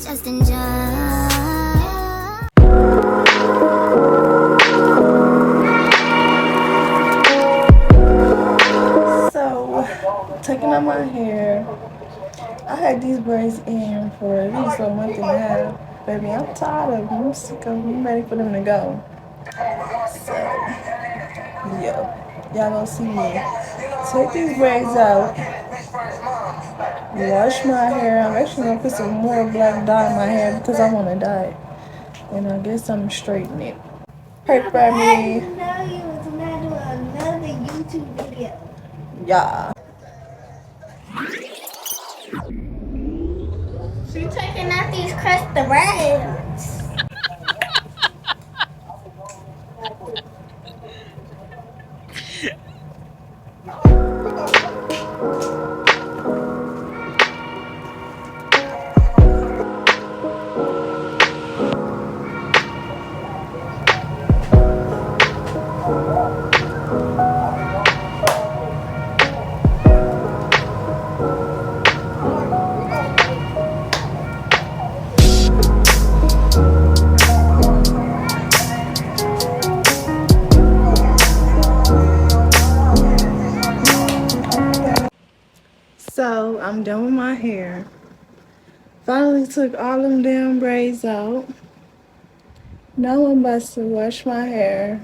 just enjoy. So, taking out my hair. I had these braids in for at least a month and a half. Baby, I'm tired of them. I'm sick of them. I'm ready for them to go. So, yeah. Y'all gonna see me take these braids out, wash my hair. I'm actually gonna put some more black dye in my hair because I want to dye it. And I guess I'm straightening it. Perfect by me. Know you was not doing another YouTube video. Yeah. She taking out these crusty braids. So, I'm done with my hair. Finally took all them damn braids out. Now I'm about to wash my hair.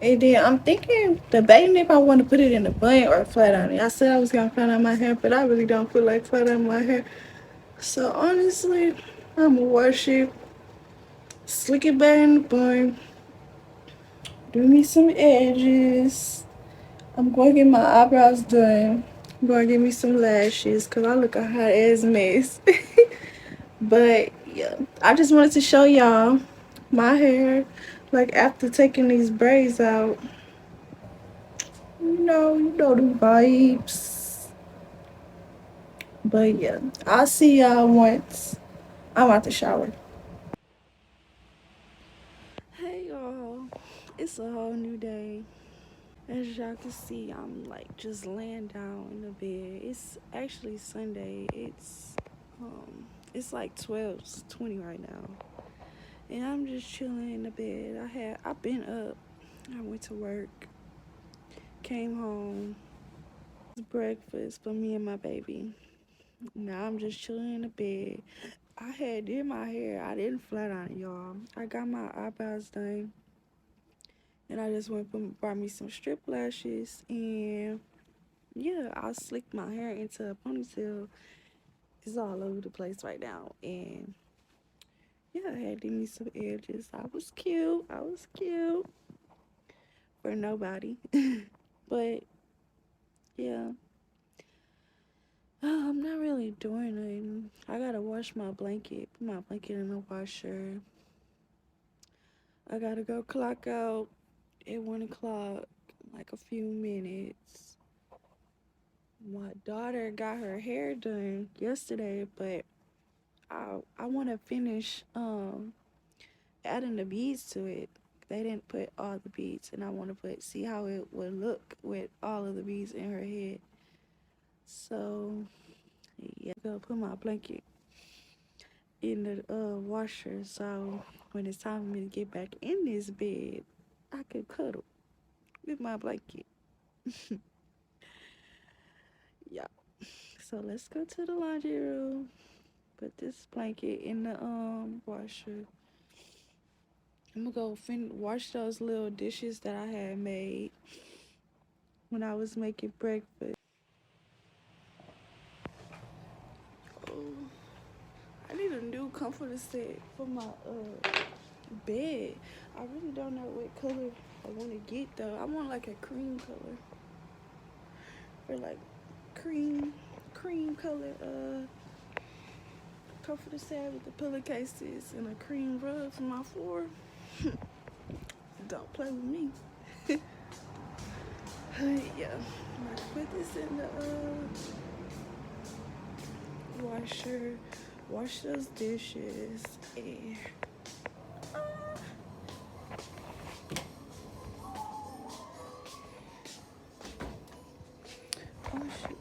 And then I'm thinking, debating if I want to put it in a bun or flat on it. I said I was going to flat on my hair, but I really don't feel like flat on my hair. So honestly, I'm going to wash it, slick it back in the bun, do me some edges. I'm going to get my eyebrows done. I'm going to get me some lashes because I look a hot ass mess. But yeah, I just wanted to show y'all my hair, like after taking these braids out. You know the vibes. But yeah, I'll see y'all once I'm out the shower. Hey y'all, it's a whole new day. As y'all can see, I'm like just laying down in the bed. It's actually Sunday. It's like 12:20 right now. And I'm just chilling in the bed. I've been up. I went to work, came home, breakfast for me and my baby. Now I'm just chilling in the bed. I had did my hair. I didn't flat on it, y'all. I got my eyebrows done. And I just went and bought me some strip lashes. And yeah, I slicked my hair into a ponytail. It's all over the place right now. And yeah, I had did me some edges. I was cute. I was cute. For nobody. But yeah. I'm not really doing it. I gotta wash my blanket. Put my blanket in the washer. I gotta go clock out at 1 o'clock, like a few minutes. My daughter got her hair done yesterday, but I want to finish adding the beads to it. They didn't put all the beads, and I want to see how it would look with all of the beads in her head. So yeah, I'm gonna put my blanket in the washer, so when it's time for me to get back in this bed, I could cuddle with my blanket. Yeah. So let's go to the laundry room. Put this blanket in the washer. I'm gonna go wash those little dishes that I had made when I was making breakfast. Oh, I need a new comforter set for my bed. I really don't know what color I want to get though. I want like a cream color, or like cream color comforter set with the pillowcases and a cream rug for my floor. Don't play with me. Yeah, let's put this in the washer, wash those dishes, and oh shit.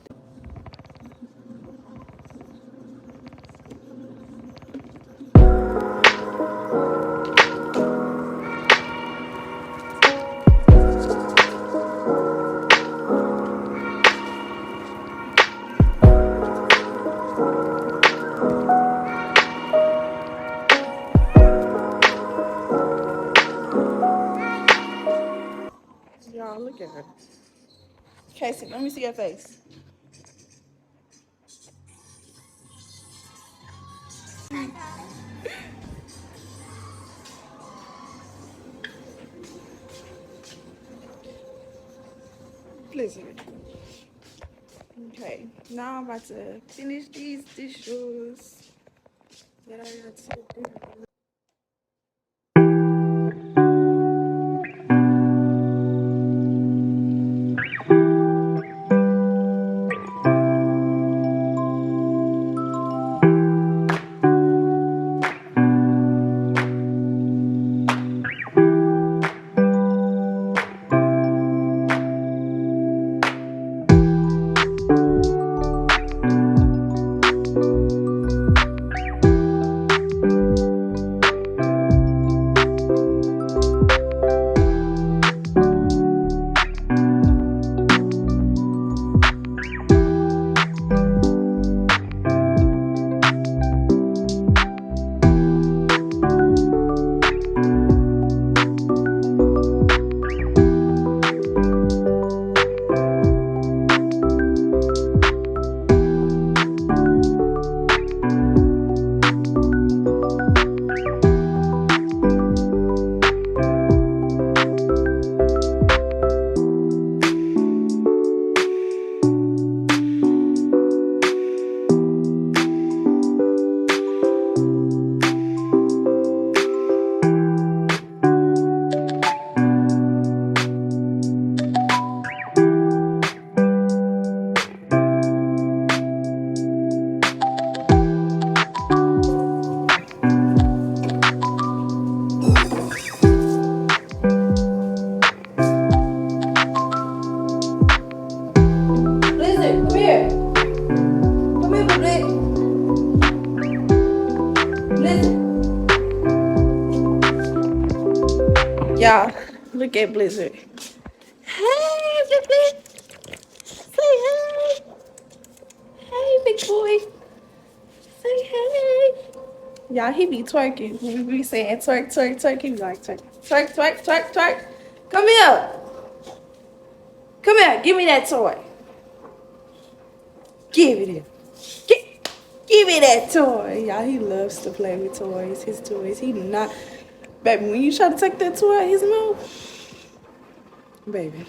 Y'all, look at her. Casey, let me see your face. Blizzard. Okay, now I'm about to finish these dishes that I got to do. Y'all, look at Blizzard. Hey, Blizzard. Say hey. Hey, big boy. Say hey. Y'all, he be twerking. We be saying twerk, twerk, twerk. He be like twerk, twerk, twerk, twerk, twerk. Come here. Come here. Give me that toy. Give it here. Give me that toy. Y'all, he loves to play with toys. His toys. He not. Baby, when you try to take that toy out of his mouth, baby,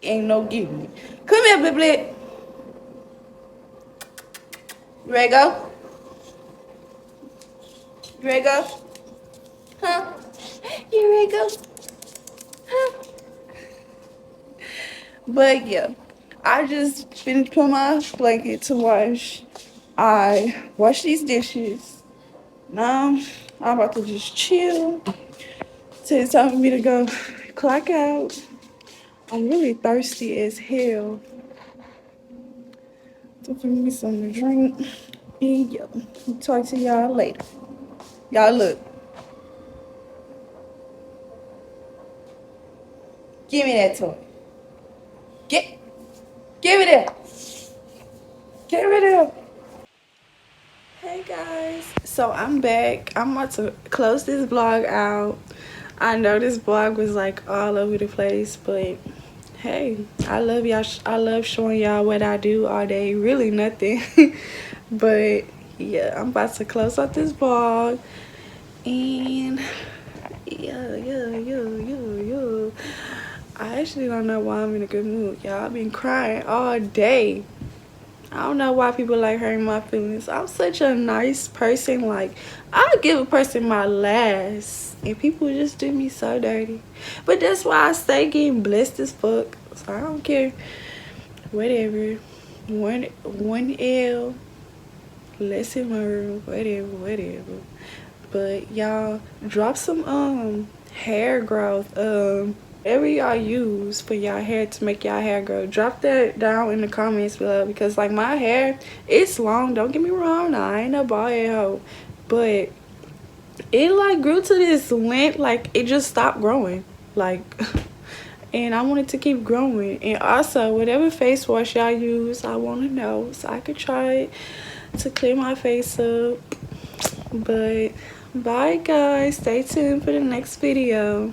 ain't no giving me. Come here, Biblet. You ready to go? You ready to go? Huh? You ready to go? Huh? But yeah, I just finished putting my blanket to wash. I washed these dishes. Now I'm about to just chill till it's time for me to go clock out. I'm really thirsty as hell. So give me something to drink. And yeah, I'll talk to y'all later. Y'all look. Give me that toy. Give it here. Give it here. Hey guys. So I'm back. I'm about to close this vlog out. I know this vlog was like all over the place, but hey, I love y'all. I love showing y'all what I do all day. Really nothing. But yeah, I'm about to close out this vlog. And yeah. I actually don't know why I'm in a good mood, y'all. I've been crying all day. I don't know why people like hurting my feelings. I'm such a nice person. Like, I'll give a person my last, and people just do me so dirty. But that's why I stay getting blessed as fuck. So I don't care. Whatever. One L, less in my room. Whatever. But y'all, drop some hair growth. Whatever y'all use for y'all hair to make y'all hair grow, drop that down in the comments below, because like my hair, it's long, don't get me wrong, I ain't no bald head hoe, but it like grew to this length, like it just stopped growing, like and I want it to keep growing. And also, whatever face wash y'all use, I want to know so I could try it. to clear my face up. But bye guys, stay tuned for the next video.